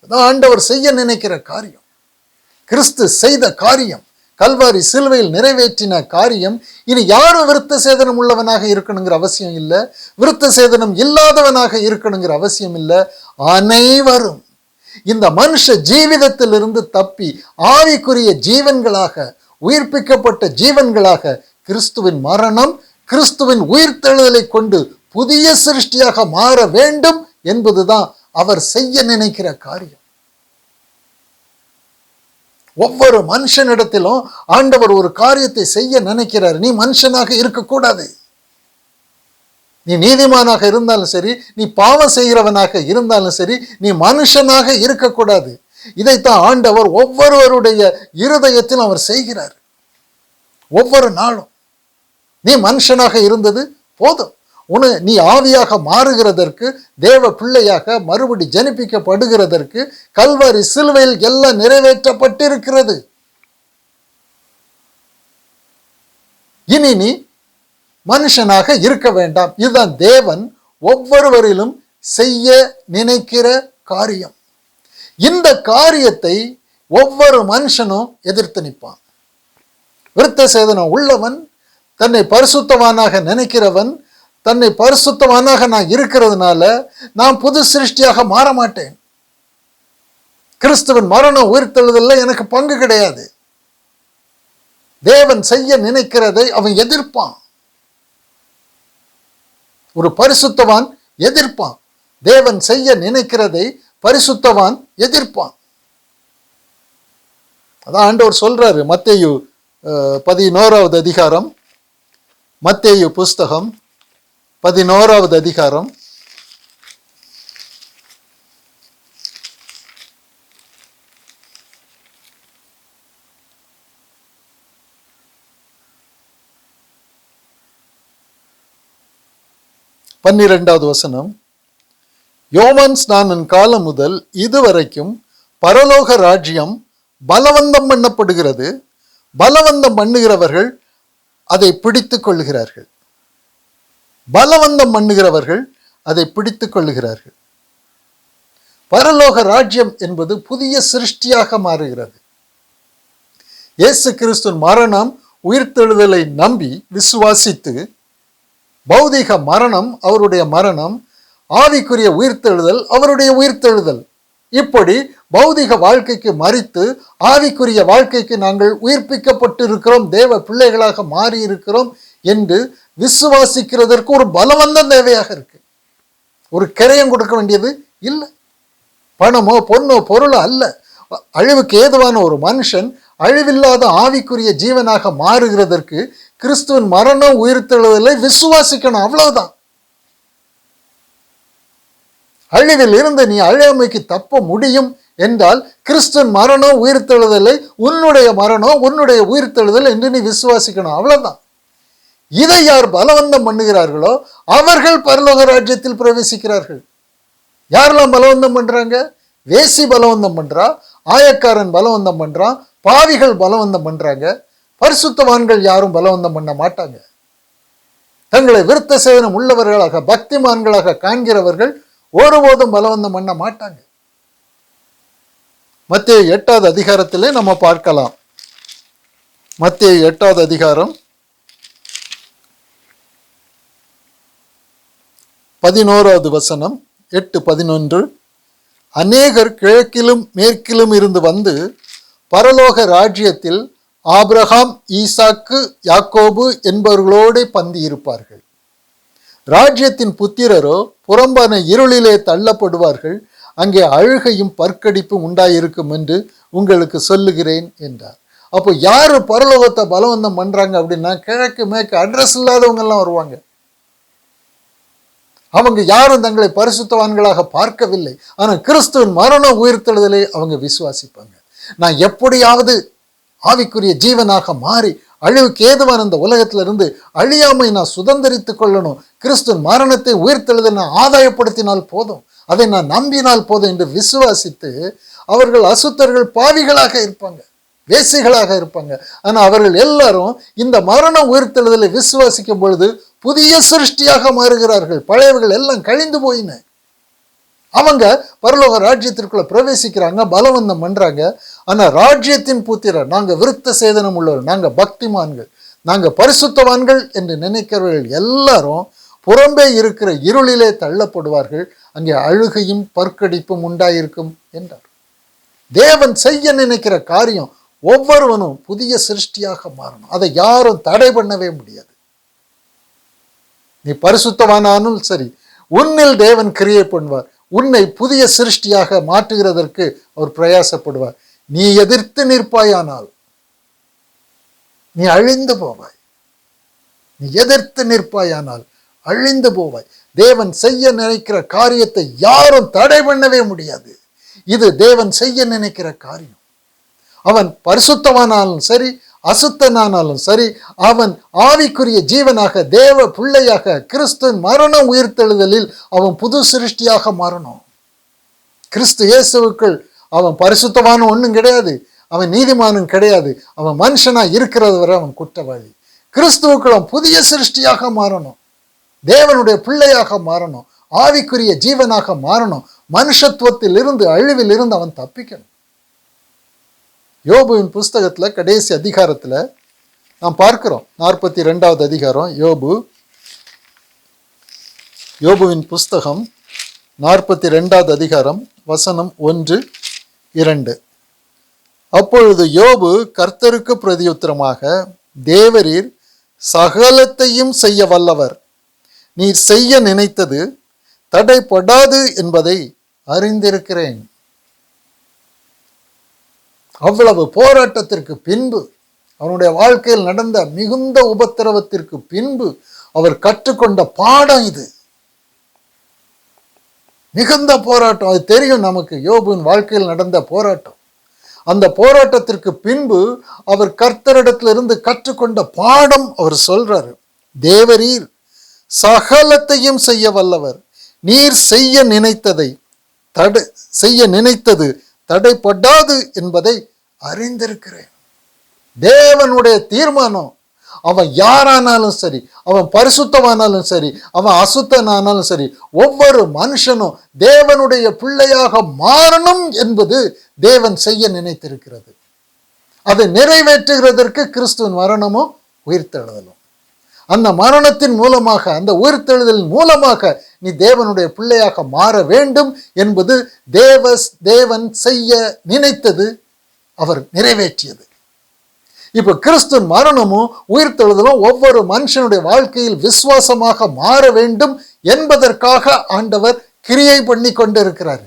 அதான் ஆண்டவர் செய்ய நினைக்கிற காரியம். கிறிஸ்து செய்த காரியம், கல்வாரி சிலுவையில் நிறைவேற்றின காரியம். இனி யாரும் விருத்த சேதனம் உள்ளவனாக இருக்கணுங்கிற அவசியம் இல்லை, விருத்த சேதனம் இல்லாதவனாக இருக்கணுங்கிற அவசியம் இல்லை. அனைவரும் இந்த மனுஷ ஜீவிதத்திலிருந்து தப்பி ஆவிக்குரிய ஜீவன்களாக, உயிர்ப்பிக்கப்பட்ட ஜீவன்களாக கிறிஸ்துவின் மரணம், கிறிஸ்துவின் உயிர்த்தெழுதலை கொண்டு புதிய சிருஷ்டியாக மாற வேண்டும் என்பதுதான் அவர் செய்ய நினைக்கிற காரியம். ஒவ்வொரு மனுஷனிடத்திலும் ஆண்டவர் ஒரு காரியத்தை செய்ய நினைக்கிறார். நீ மனுஷனாக இருக்கக்கூடாது. நீ நீதிமானாக இருந்தாலும் சரி, நீ பாவம் செய்கிறவனாக இருந்தாலும் சரி, நீ மனுஷனாக இருக்கக்கூடாது. இதைத்தான் ஆண்டவர் ஒவ்வொருவருடைய இருதயத்திலும் அவர் செய்கிறார். ஒவ்வொரு நாளும் நீ மனுஷனாக இருந்தது போதும், நீ ஆவியாக மாறுகிறதற்கு, தேவ பிள்ளையாக மறுபடி ஜனிப்பிக்கப்படுகிறதற்கு கல்வாரி சிலுவையில் எல்லாம் நிறைவேற்றப்பட்டிருக்கிறது. இனி நீ மனுஷனாக இருக்க வேண்டாம். இதுதான் தேவன் ஒவ்வொருவரிலும் செய்ய நினைக்கிற காரியம். இந்த காரியத்தை ஒவ்வொரு மனுஷனும் எதிர்த்து நிற்பான். விருத்த சேதனம் உள்ளவன், தன்னை பரிசுத்தவானாக நினைக்கிறவன், தன்னை பரிசுத்தவானாக நான் இருக்கிறதுனால நான் புது சிருஷ்டியாக மாற மாட்டேன், கிறிஸ்துவின் மரணம் உயிர்த்தெழுதல்ல எனக்கு பங்கு கிடையாது, தேவன் செய்ய நினைக்கிறதை அவன் எதிர்ப்பான். ஒரு பரிசுத்தவான் எதிர்ப்பான். தேவன் செய்ய நினைக்கிறதை பரிசுத்தவான் எதிர்ப்பான். அதான் ஆண்டவர் சொல்றாரு மத்தேயு 11வது அதிகாரம், மத்தேயு புஸ்தகம் 11வது அதிகாரம் 12வது வசனம். யோவான் ஸ்நானன் காலம் முதல் இதுவரைக்கும் பரலோக ராஜ்யம் பலவந்தம் பண்ணப்படுகிறது, பலவந்தம் பண்ணுகிறவர்கள் அதை பிடித்துக் கொள்ளுகிறார்கள். பலவந்தம் பண்ணுகிறவர்கள் அதை பிடித்துக் கொள்ளுகிறார்கள். பரலோக ராஜ்யம் என்பது புதிய சிருஷ்டியாக மாறுகிறது. இயேசு கிறிஸ்துவின் மரணம் உயிர்த்தெழுதலை நம்பி விசுவாசித்து, பௌதிக மரணம் அவருடைய மரணம், ஆவிக்குரிய உயிர்த்தெழுதல் அவருடைய உயிர்த்தெழுதல், இப்படி பௌதிக வாழ்க்கைக்கு மரித்து ஆவிக்குரிய வாழ்க்கைக்கு நாங்கள் உயிர்ப்பிக்கப்பட்டிருக்கிறோம், தேவ பிள்ளைகளாக மாறி இருக்கிறோம் என்று விசுவாசிக்கிறதற்கு ஒரு பலவந்தம் தேவையாக இருக்கு. ஒரு கிரயம் கொடுக்க வேண்டியது இல்லை. பணமோ பொண்ணோ பொருளோ அல்ல. அழிவுக்கு ஏதுவான ஒரு மனுஷன் அழிவில்லாத ஆவிக்குரிய ஜீவனாக மாறுகிறதற்கு கிறிஸ்துவின் மரணம் உயிர்த்தெழுதலை விசுவாசிக்கணும், அவ்வளவுதான். அழிவில் இருந்து நீ அழியாமைக்கு தப்ப முடியும் என்றால் கிறிஸ்துவின் மரணம் உயிர்த்தெழுதலை உன்னுடைய மரணம் உன்னுடைய உயிர்த்தெழுதல் என்று நீ விசுவாசிக்கணும், அவ்வளவுதான். இதை யார் பலவந்தம் பண்ணுகிறார்களோ அவர்கள் பரலோக ராஜ்யத்தில் பிரவேசிக்கிறார்கள். யாரெல்லாம் பலவந்தம் பண்றாங்க? வேசி பலவந்தம் பண்றா, ஆயக்காரன் பலவந்தம் பண்றான், பாவிகள் பலவந்தம் பண்றாங்க. பரிசுத்தவான்கள் யாரும் பலவந்தம் பண்ண மாட்டாங்க. தங்களை விருத்த சேதனம் உள்ளவர்களாக பக்திமான்களாக காண்கிறவர்கள் ஒருபோதும் பலவந்தம் பண்ண மாட்டாங்க. மத்தேயு 8வது அதிகாரத்திலே நம்ம பார்க்கலாம். மத்தேயு 8வது அதிகாரம் 11வது வசனம், 8:11. அநேகர் கிழக்கிலும் மேற்கிலும் இருந்து வந்து பரலோக ராஜ்யத்தில் ஆபிரகாம், ஈசாக்கு, யாக்கோபு என்பவர்களோடு பந்தி இருப்பார்கள். ராஜ்யத்தின் புத்திரரோ புறம்பான இருளிலே தள்ளப்படுவார்கள், அங்கே அழுகையும் பற்கடிப்பும் உண்டாயிருக்கும் என்று உங்களுக்கு சொல்லுகிறேன் என்றார். அப்போ யாரு பரலோகத்தை பலவந்தம் பண்றாங்க அப்படின்னா, கிழக்கு மேற்கு அட்ரஸ் இல்லாதவங்க எல்லாம் வருவாங்க. அவங்க யாரும் தங்களை பரிசுத்தவான்களாக பார்க்கவில்லை, ஆனால் கிறிஸ்துவின் மரணம் உயிர்த்தெழுதலை அவங்க விசுவாசிப்பாங்க. நான் எப்படியாவது ஆவிக்குரிய ஜீவனாக மாறி அழிவுக்கு ஏதுவான இந்த உலகத்திலிருந்து அழியாமை நான் சுதந்திரித்துக் கொள்ளணும், கிறிஸ்துவின் மரணத்தை உயிர்த்தெழுதலை நான் ஆதாயப்படுத்தினால் போதும், அதை நான் நம்பினால் போதும் என்று விசுவாசித்து அவர்கள் அசுத்தர்கள், பாவிகளாக இருப்பாங்க, வேசிகளாக இருப்பாங்க. ஆனால் அவர்கள் எல்லாரும் இந்த மரணம் உயிர்த்தெழுதலை விசுவாசிக்கும் பொழுது புதிய சிருஷ்டியாக மாறுகிறார்கள். பழையவர்கள் எல்லாம் கழிந்து போயின. அவங்க பரலோக ராஜ்யத்திற்குள்ள பிரவேசிக்கிறாங்க, பலவந்தம் பண்றாங்க. ஆனா ராஜ்யத்தின் புத்திரர், நாங்க விருத்த சேதனம் உள்ளவர், நாங்க பக்திமான்கள், நாங்க பரிசுத்தவான்கள் என்று நினைக்கிறவர்கள் எல்லாரும் புறம்பே இருக்கிற இருளிலே தள்ளப்படுவார்கள், அங்கே அழுகையும் பற்கடிப்பும் உண்டாயிருக்கும் என்றார். தேவன் செய்ய நினைக்கிற காரியம் ஒவ்வொருவனும் புதிய சிருஷ்டியாக மாறணும். அதை யாரும் தடை பண்ணவே முடியாது. நீ பரிசுத்தவானானும் சரி, உன்னில் தேவன் கிரியை பண்ணுவார். உன்னை புதிய சிருஷ்டியாக மாற்றுகிறதற்கு அவர் பிரயாசப்படுவார். நீ எதிர்த்து நிற்பாயானால் நீ அழிந்து போவாய். நீ எதிர்த்து நிற்பாயானால் அழிந்து போவாய். தேவன் செய்ய நினைக்கிற காரியத்தை யாரும் தடை பண்ணவே முடியாது. இது தேவன் செய்ய நினைக்கிற காரியம். அவன் பரிசுத்தவானாலும் சரி, அசுத்தனானாலும் சரி, அவன் ஆவிக்குரிய ஜீவனாக, தேவ பிள்ளையாக, கிறிஸ்துவின் மரணம் உயிர்த்தெழுதலில் அவன் புது சிருஷ்டியாக மாறணும். கிறிஸ்து இயேசுவுக்குள் அவன் பரிசுத்தவானும் ஒன்றும் கிடையாது, அவன் நீதிமானும் கிடையாது, அவன் மனுஷனா இருக்கிறது வரை அவன் குற்றவாளி. கிறிஸ்துவுக்குள் அவன் புதிய சிருஷ்டியாக மாறணும், தேவனுடைய பிள்ளையாக மாறணும், ஆவிக்குரிய ஜீவனாக மாறணும். மனுஷத்துவத்தில் இருந்து, அழிவில் இருந்து அவன் தப்பிக்கணும். யோபுவின் புஸ்தகத்துல கடைசி அதிகாரத்துல நாம் பார்க்கிறோம், 42வது அதிகாரம், யோபுவின் புஸ்தகம் 42வது அதிகாரம், வசனம் 1-2. அப்பொழுது யோபு கர்த்தருக்கு பிரதியுத்தரமாக, தேவரீர் சகலத்தையும் செய்ய வல்லவர், நீர் செய்ய நினைத்தது தடைப்படாது என்பதை அறிந்திருக்கிறேன். அவ்வளவு போராட்டத்திற்கு பின்பு, அவனுடைய வாழ்க்கையில் நடந்த மிகுந்த உபத்திரவத்திற்கு பின்பு அவர் கற்றுக்கொண்ட பாடம் இது. மிகுந்த போராட்டம், அது தெரியும் நமக்கு, யோபுவின் வாழ்க்கையில் நடந்த போராட்டம். அந்த போராட்டத்திற்கு பின்பு அவர் கர்த்தரிடத்திலிருந்து கற்றுக்கொண்ட பாடம் அவர் சொல்றாரு. தேவரீர் சகலத்தையும் செய்ய வல்லவர், நீர் செய்ய நினைத்தது தடைப்படாது என்பதை அறிந்திருக்கிறேன். தேவனுடைய தீர்மானம், அவன் யாரானாலும் சரி, அவன் பரிசுத்தமானாலும் சரி, அவன் அசுத்தனானாலும் சரி, ஒவ்வொரு மனுஷனும் தேவனுடைய பிள்ளையாக மாறணும் என்பது தேவன் செய்ய நினைத்திருக்கிறது. அதை நிறைவேற்றுகிறதற்கு கிறிஸ்துவின் மரணமும் உயிர்த்தெழுதலும், அந்த மரணத்தின் மூலமாக, அந்த உயிர்த்தெழுதலின் மூலமாக நீ தேவனுடைய பிள்ளையாக மாற வேண்டும் என்பது தேவன் செய்ய நினைத்தது, அவர் நிறைவேற்றியது. இப்ப கிறிஸ்துவின் மரணமும் உயிர்த்தெழுதலும் ஒவ்வொரு மனுஷனுடைய வாழ்க்கையில் விசுவாசமாக மாற வேண்டும் என்பதற்காக ஆண்டவர் கிரியை பண்ணி கொண்டிருக்கிறார்.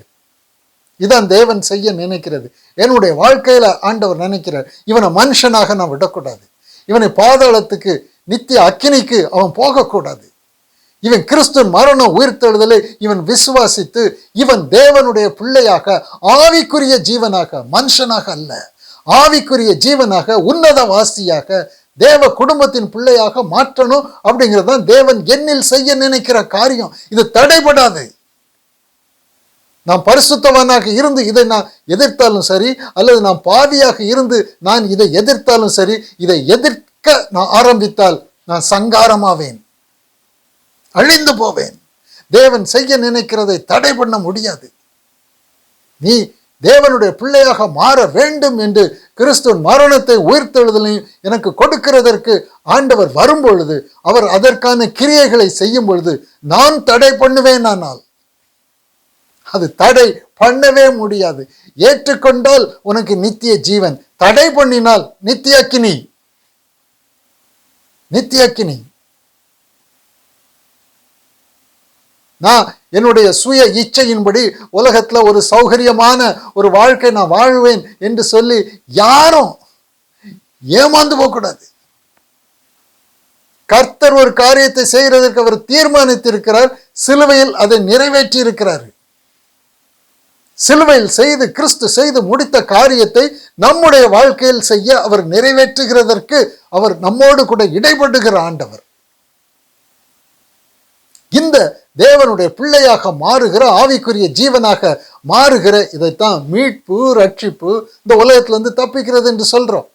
இதான் தேவன் செய்ய நினைக்கிறது. என்னுடைய வாழ்க்கையில ஆண்டவர் நினைக்கிறார், இவனை மனுஷனாக நான் விடக்கூடாது, இவனை பாதாளத்துக்கு, நித்திய அக்கினிக்கு அவன் போகக்கூடாது. இவன் கிறிஸ்துவின் மரணம் உயிர்த்தெழுதலை இவன் விசுவாசித்து, இவன் தேவனுடைய பிள்ளையாக, ஆவிக்குரிய ஜீவனாக, மனுஷனாக அல்ல, ஆவிக்குரிய ஜீவனாக, உன்னத வாசியாக, தேவ குடும்பத்தின் பிள்ளையாக மாற்றணும். அப்படிங்கிறது தான் தேவன் என்னில் செய்ய நினைக்கிற காரியம். இது தடைபடாது. நான் பரிசுத்தவானாக இருந்து இதை நான் எதிர்த்தாலும் சரி, அல்லது நான் பாவியாக இருந்து நான் இதை எதிர்த்தாலும் சரி, இதை எதிர்க்க நான் ஆரம்பித்தால் நான் சங்காரமாவேன், அழிந்து போவேன். தேவன் செய்ய நினைக்கிறதை தடை பண்ண முடியாது. நீ தேவனுடைய பிள்ளையாக மாற வேண்டும் என்று கிறிஸ்துவின் மரணத்தை உயிர்த்தெழுதலையும் எனக்கு கொடுக்கிறதற்கு ஆண்டவர் வரும் பொழுது, அவர் அதற்கான கிரியைகளை செய்யும் பொழுது நான் தடை பண்ணுவேன். ஆனால் அது தடை பண்ணவே முடியாது. ஏற்றுக்கொண்டால் உனக்கு நித்திய ஜீவன், தடை பண்ணினால் நித்திய அக்கினி. நான் என்னுடைய சுய இச்சையின்படி உலகத்துல ஒரு சௌகரியமான ஒரு வாழ்க்கை நான் வாழ்வேன் என்று சொல்லி யாரும் ஏமாந்து போகக்கூடாது. கர்த்தர் ஒரு காரியத்தை செய்கிறதற்கு அவர் தீர்மானித்திருக்கிறார், சிலுவையில் அதை நிறைவேற்றி இருக்கிறார். சிலுவையில் செய்து, கிறிஸ்து செய்து முடித்த காரியத்தை நம்முடைய வாழ்க்கையில் செய்ய அவர் நிறைவேற்றுகிறதற்கு அவர் நம்மோடு கூட இடைபடுகிற ஆண்டவர். இந்த தேவனுடைய பிள்ளையாக மாறுகிற, ஆவிக்குரிய ஜீவனாக மாறுகிற, இதைத்தான் மீட்பு, ரட்சிப்பு, இந்த உலகத்திலிருந்து தப்பிக்கிறது என்று சொல்றோம்.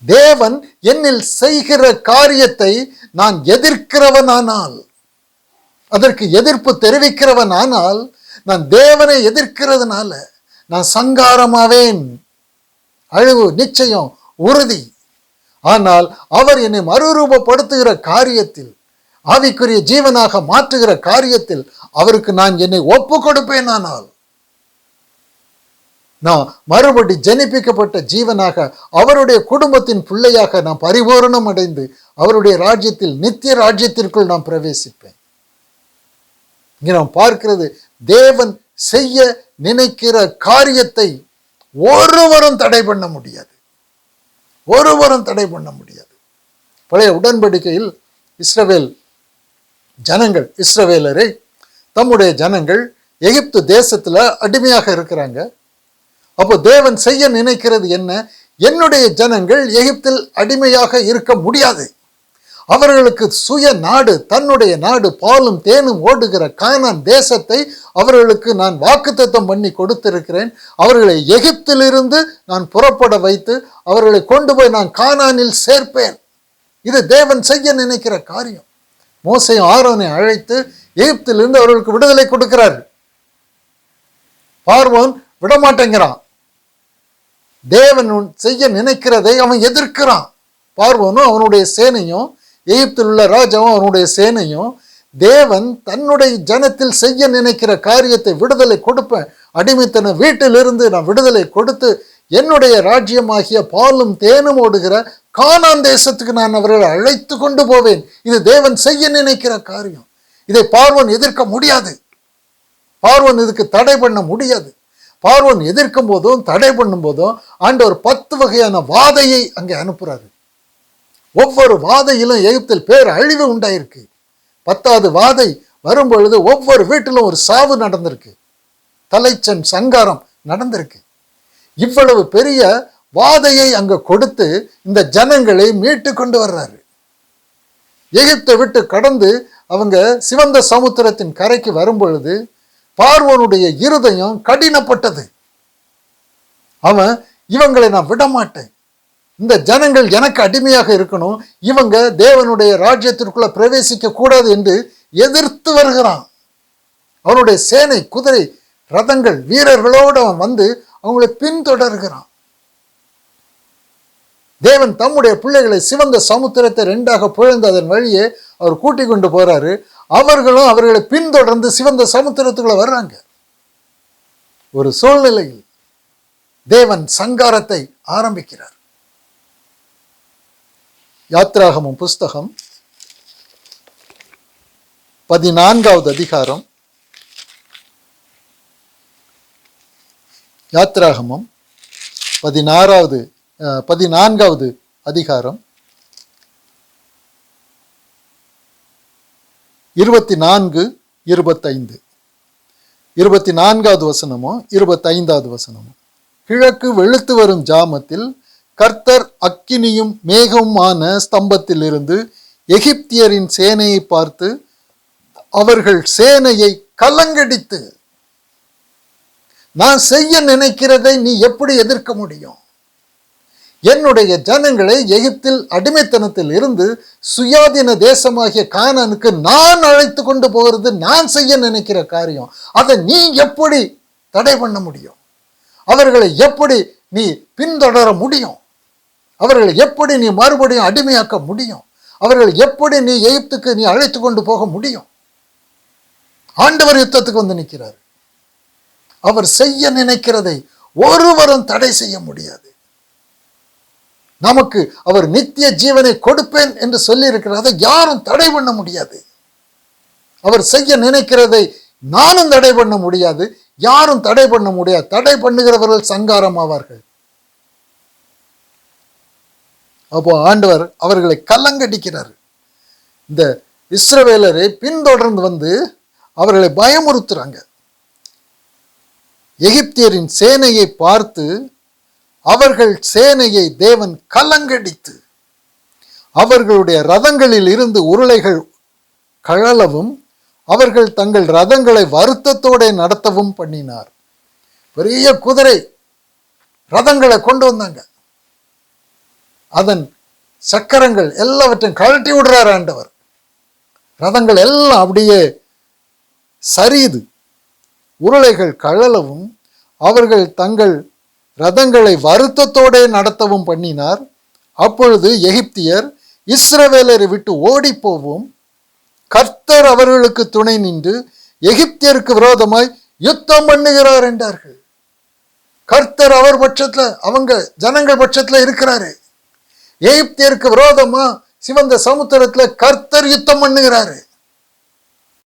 தேவன் என்னில் செய்கிற காரியத்தை நான் எதிர்க்கிறவனானால், அதற்கு எதிர்ப்பு தெரிவிக்கிறவன் ஆனால் நான் தேவனை எதிர்க்கிறதுனால நான் சங்காரமாவேன். அழிவு நிச்சயம், உறுதி. ஆனால் அவர் என்னை மறுரூபப்படுத்துகிற காரியத்தில், ஆவிக்குரிய ஜீவனாக மாற்றுகிற காரியத்தில் அவருக்கு நான் என்னை ஒப்பு கொடுப்பேன். ஆனால் நான் மறுபடி ஜனிப்பிக்கப்பட்ட ஜீவனாக, அவருடைய குடும்பத்தின் பிள்ளையாக நான் பரிபூரணம் அடைந்து அவருடைய ராஜ்யத்தில், நித்திய ராஜ்யத்திற்குள் நான் பிரவேசிப்பேன். இங்கே நாம் பார்க்கிறது, தேவன் செய்ய நினைக்கிற காரியத்தை ஒருவரும் தடை பண்ண முடியாது. ஒருவரும் தடை பண்ண முடியாது. பழைய உடன்படிக்கையில் இஸ்ரவேலரை தம்முடைய ஜனங்கள் எகிப்து தேசத்துல அடிமையாக இருக்கிறாங்க. அப்போ தேவன் செய்ய நினைக்கிறது என்ன? என்னுடைய ஜனங்கள் எகிப்தில் அடிமையாக இருக்க முடியாது. அவர்களுக்கு சுய நாடு, தன்னுடைய நாடு, பாலும் தேனும் ஓடுகிற கானான் தேசத்தை அவர்களுக்கு நான் வாக்குத்தத்தம் பண்ணி கொடுத்திருக்கிறேன். அவர்களை எகிப்திலிருந்து நான் புறப்பட வைத்து அவர்களை கொண்டு போய் நான் கானானில் சேர்ப்பேன். இது தேவன் செய்ய நினைக்கிற காரியம். மோசேயும் ஆரோனை அழைத்து எகிப்திலிருந்து அவர்களுக்கு விடுதலை கொடுக்கிறார். பார்வோன் விடமாட்டேங்கிறான். தேவன் செய்ய நினைக்கிறதை அவன் எதிர்க்கிறான். பார்வோனும் அவனுடைய சேனையும், எகிப்தில் உள்ள ராஜாவும் அவனுடைய சேனையும், தேவன் தன்னுடைய ஜனத்தில் செய்ய நினைக்கிற காரியத்தை விடுதலை கொடுப்பேன், அடிமைத்தன வீட்டிலிருந்து நான் விடுதலை கொடுத்து என்னுடைய ராஜ்யமாகிய பாலும் தேனும் ஓடுகிற கானான் தேசத்துக்கு நான் அவர்களை அழைத்து கொண்டு போவேன். இது தேவன் செய்ய நினைக்கிற காரியம். இதை பார்வோன் எதிர்க்க முடியாது. பார்வோன் இதுக்கு தடை பண்ண முடியாது. பார்வோன் எதிர்க்கும் போதும் தடை பண்ணும் போதும் ஆண்டவர் 10 வகையான வாதையை அங்கே அனுப்புறாரு. ஒவ்வொரு வாதையிலும் எகிப்தில் பேர் அழிவு உண்டாயிருக்கு. 10வது வாதை வரும்பொழுது ஒவ்வொரு வீட்டிலும் ஒரு சாவு நடந்திருக்கு, தலைச்சன் சங்காரம் நடந்திருக்கு. இவ்வளவு பெரிய வாதையை அங்க கொடுத்து இந்த ஜனங்களை மீட்டு கொண்டு வர்றாரு. எகிப்தை விட்டு கடந்து அவங்க சிவந்த சமுத்திரத்தின் கரைக்கு வரும்பொழுது பார்வோனுடைய இருதயம் கடினப்பட்டது. அவன் இவங்களை நான் விடமாட்டேன், இந்த ஜனங்கள் எனக்கு அடிமையாக இருக்கணும், இவங்க தேவனுடைய ராஜ்யத்திற்குள்ள பிரவேசிக்க கூடாது என்று எதிர்த்து வருகிறான். அவனுடைய சேனை, குதிரை, ரதங்கள், வீரர்களோடு அவன் வந்து அவங்களை பின்தொடர்கிறான். தேவன் தம்முடைய பிள்ளைகளை சிவந்த சமுத்திரத்தை 2ஆக பிளந்து அதன் வழியே அவர் கூட்டிக் கொண்டு போறாரு. அவர்களும் அவர்களை பின்தொடர்ந்து சிவந்த சமுத்திரத்துக்குள்ள வர்றாங்க. ஒரு சூழ்நிலையில் தேவன் சங்காரத்தை ஆரம்பிக்கிறார். யாத்ராகமம் புஸ்தகம் 14வது அதிகாரம். யாத்ராகமம் 14வது அதிகாரம் 24, 25. 24வது வசனமும் 25வது வசனமும். கிழக்கு வெளுத்து வரும் ஜாமத்தில் கர்த்தர் அக்கினியும் மேகமுமான ஸ்தம்பத்திலிருந்து எகிப்தியரின் சேனையை பார்த்து அவர்கள் சேனையை கலங்கடித்து, நான் செய்ய நினைக்கிறதை நீ எப்படி எதிர்க்க முடியும்? என்னுடைய ஜனங்களை எகிப்தில் அடிமைத்தனத்தில் இருந்து சுயாதீன தேசமாகிய கானானுக்கு நான் அழைத்து கொண்டு போகிறது நான் செய்ய நினைக்கிற காரியம். அதை நீ எப்படி தடை பண்ண முடியும்? அவர்களை எப்படி நீ பின்தொடர முடியும்? அவர்களை எப்படி நீ மறுபடியும் அடிமையாக்க முடியும்? அவர்கள் எப்படி நீ எகிப்துக்கு நீ அழைத்து கொண்டு போக முடியும்? ஆண்டவர் யுத்தத்துக்கு வந்து நிற்கிறார். அவர் செய்ய நினைக்கிறதை ஒருவரும் தடை செய்ய முடியாது. நமக்கு அவர் நித்திய ஜீவனை கொடுப்பேன் என்று சொல்லி இருக்கிறார். அதை யாரும் தடை பண்ண முடியாது. அவர் செய்ய நினைக்கிறதை நானும் தடை பண்ண முடியாது, யாரும் தடை பண்ண முடியாது. தடை பண்ணுகிறவர்கள் சங்காரம் ஆவார்கள். அப்போ ஆண்டவர் அவர்களை கலங்கடிக்கிறார். இந்த இஸ்ரவேலரை பின்தொடர்ந்து வந்து அவர்களை பயமுறுத்துறாங்க. எகிப்தியரின் சேனையை பார்த்து அவர்கள் சேனையை தேவன் கலங்கடித்து அவர்களுடைய ரதங்களில் இருந்து உருளைகள் கழலவும் அவர்கள் தங்கள் ரதங்களை வருத்தத்தோட நடத்தவும் பண்ணினார். பெரிய குதிரை ரதங்களை கொண்டு வந்தாங்க. அதன் சக்கரங்கள் எல்லாவற்றையும் கழட்டி விடுறார் ஆண்டவர். ரதங்கள் எல்லாம் அப்படியே சரியுது, உருளைகள் கழலவும் அவர்கள் தங்கள் ரதங்களை வருத்தத்தோடு நடத்தவும் பண்ணினார். அப்பொழுது எகிப்தியர் இஸ்ரவேலரை விட்டு ஓடி போவும் கர்த்தர் அவர்களுக்கு துணை நின்று எகிப்தியருக்கு விரோதமாய் யுத்தம் பண்ணுகிறார் என்றார்கள். கர்த்தர் அவர் பட்சத்துல, அவங்க ஜனங்கள் பட்சத்துல இருக்கிறாரு. எகிப்தியருக்கு விரோதமா சிவந்த சமுத்திரத்துல கர்த்தர் யுத்தம் பண்ணுகிறாரு.